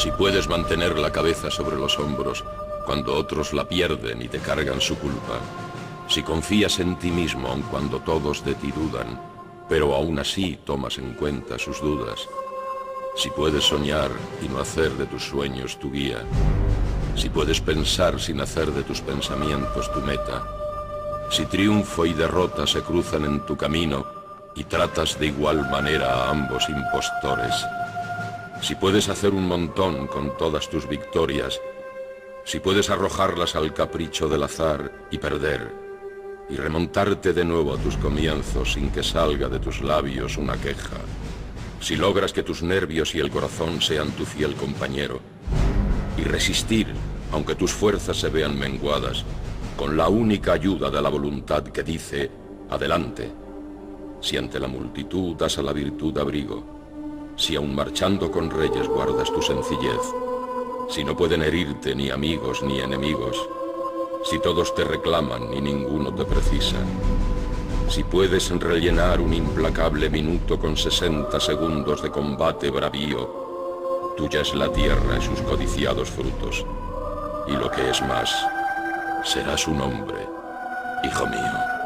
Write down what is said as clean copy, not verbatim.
Si puedes mantener la cabeza sobre los hombros cuando otros la pierden y te cargan su culpa, si confías en ti mismo aun cuando todos de ti dudan, pero aún así tomas en cuenta sus dudas, si puedes soñar y no hacer de tus sueños tu guía, si puedes pensar sin hacer de tus pensamientos tu meta, si triunfo y derrota se cruzan en tu camino y tratas de igual manera a ambos impostores, si puedes hacer un montón con todas tus victorias, si puedes arrojarlas al capricho del azar y perder, y remontarte de nuevo a tus comienzos sin que salga de tus labios una queja, si logras que tus nervios y el corazón sean tu fiel compañero, y resistir, aunque tus fuerzas se vean menguadas, con la única ayuda de la voluntad que dice, adelante, si ante la multitud das a la virtud abrigo, si aun marchando con reyes guardas tu sencillez, si no pueden herirte ni amigos ni enemigos, si todos te reclaman y ninguno te precisa, si puedes rellenar un implacable minuto con 60 segundos de combate bravío, tuya es la tierra y sus codiciados frutos, y lo que es más, serás un hombre, hijo mío.